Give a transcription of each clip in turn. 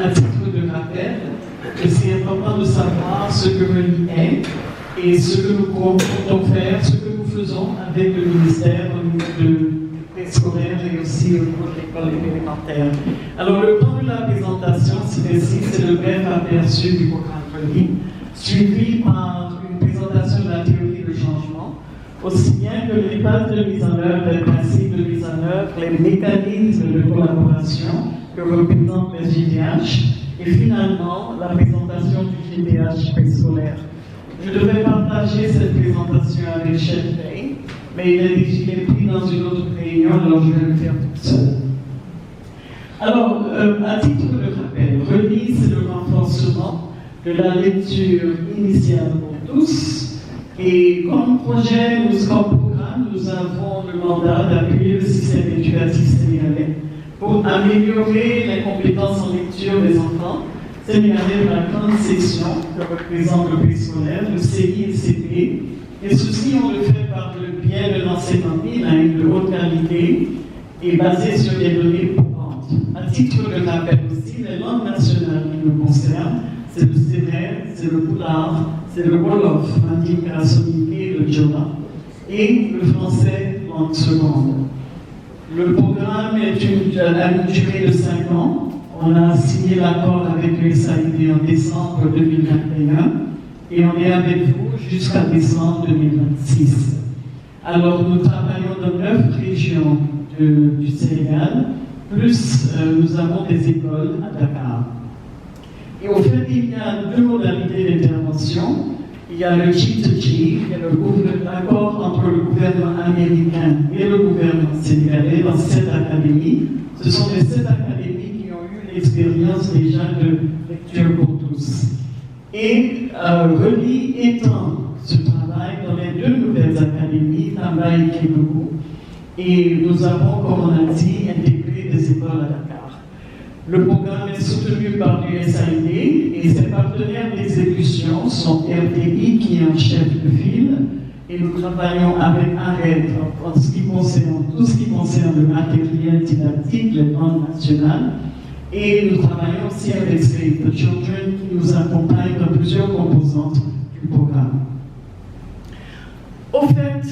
à titre de rappel, c'est important de savoir ce que RELI est et ce que nous comptons faire, ce que nous faisons avec le ministère au niveau de préscolaire et aussi au niveau de l'école élémentaire. Alors, le temps de la présentation, c'est le bref aperçu du programme RELI, suivi par une présentation de la théorie du changement, aussi bien que les bases de mise en œuvre, les principes de mise en œuvre, les mécanismes de collaboration que représentent les GDH, et finalement la présentation du GDH préscolaire. Je devais partager cette présentation avec Shelby, mais il est pris dans une autre réunion, alors je vais le faire tout seul. Alors, à titre de rappel, RELI, c'est le renforcement de la lecture initiale pour tous. Et comme projet, comme programme, nous avons le mandat d'appuyer le système éducatif sénégalais pour améliorer les compétences en lecture des enfants sénégalais de la grande section que représente le préscolaire, le CI et le CP. Et ceci, on le fait par le biais d'un enseignement bilingue de haute qualité et basé sur des données courantes. À titre de rappel aussi, les langues nationales qui nous concernent, c'est le Sénégal, c'est le Poulard, c'est le Wolof, Mandinka, Grassoninké et le Diola, et le français langue seconde. Le programme a une durée de 5 ans. On a signé l'accord avec le SAID en décembre 2021 et on est avec vous jusqu'à décembre 2026. Alors nous travaillons dans 9 régions du Sénégal, plus nous avons des écoles à Dakar. Et au fait, il y a 2 modalités d'intervention. Il y a le G2G, l'accord entre le gouvernement américain et le gouvernement sénégalais dans 7 académies. Ce sont les 7 académies qui ont eu l'expérience déjà de lecture pour tous. Et RELI étend ce travail dans les 2 nouvelles académies, Tamba et Kédougou. Et nous avons, comme on a dit, intégré des écoles à Dakar. Le programme est soutenu par l'USAID et ses partenaires d'exécution sont RTI qui est en chef de file et nous travaillons avec ARED en tout ce qui concerne le matériel didactique, les langues nationales et nous travaillons aussi avec Save the Children qui nous accompagne dans plusieurs composantes du programme. Au fait,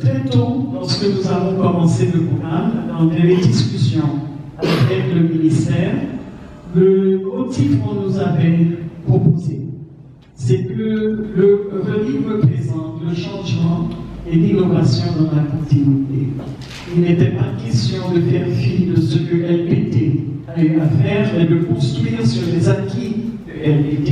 très tôt, lorsque nous avons commencé le programme, dans les discussions avec le ministère, le motif qu'on nous avait proposé, c'est que le RELI représente le changement et l'innovation dans la continuité. Il n'était pas question de faire fi de ce que LPT a eu à faire, mais de construire sur les acquis de LPT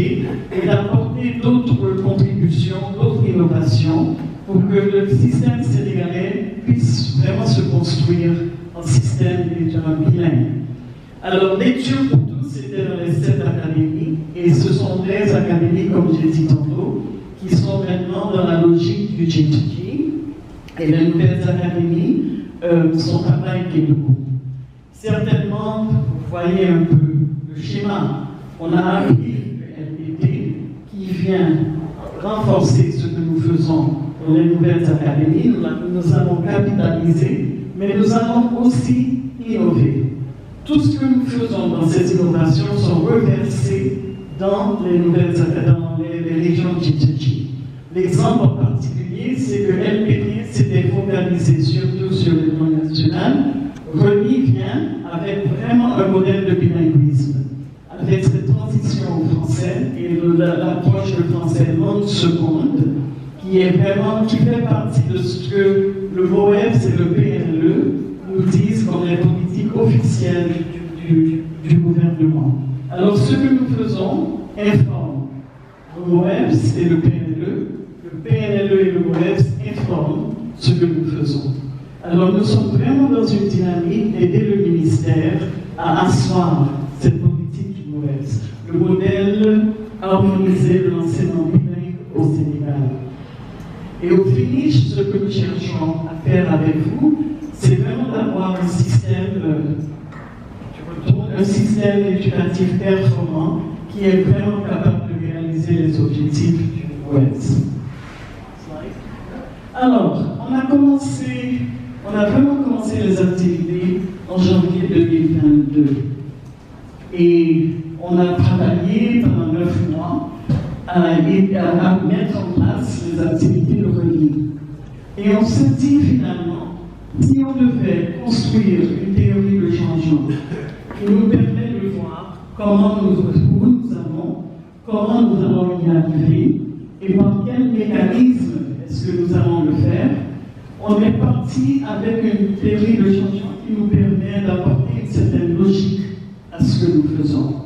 et d'apporter d'autres contributions, d'autres innovations pour que le système sénégalais puisse vraiment se construire en système bilingue. Alors, lecture pour tous, c'était dans les 7 académies, et ce sont des académies, comme j'ai dit tantôt, qui sont maintenant dans la logique du G2G, et les nouvelles académies sont à Kédougou. Certainement, vous voyez un peu le schéma. On a appris le LPT qui vient renforcer ce que nous faisons dans les nouvelles académies. Nous allons capitaliser, mais nous allons aussi innover. Tout ce que nous faisons dans ces innovations sont reversés dans les régions G2G. L'exemple en particulier, c'est que LPT s'était focalisé surtout sur les langues nationales. RELI vient avec vraiment un modèle de bilinguisme, avec cette transition au français et l'approche de français langue seconde, qui fait partie de ce que le MOEPS et le PNLE nous disent comme les politiques officielles du gouvernement. Alors, ce que nous faisons informe le MOEPS et le PNLE et le MOEPS informent ce que nous faisons. Alors, nous sommes vraiment dans une dynamique d'aider le ministère à asseoir cette politique du MOEPS, le modèle harmonisé de l'enseignement bilingue au Sénégal. Et au finish, ce que nous cherchons à faire avec vous, c'est vraiment d'avoir un système éducatif performant qui est vraiment capable de réaliser les objectifs du MOEPS. Alors, on a vraiment commencé les activités en janvier 2022. Et on a travaillé pendant 9 mois à mettre en place les activités de religion. Et on s'est dit finalement, si on devait construire une théorie de changement qui nous permet de voir comment comment nous allons y arriver et par quel mécanisme est-ce que nous allons le faire, on est parti avec une théorie de changement qui nous permet d'apporter une certaine logique à ce que nous faisons.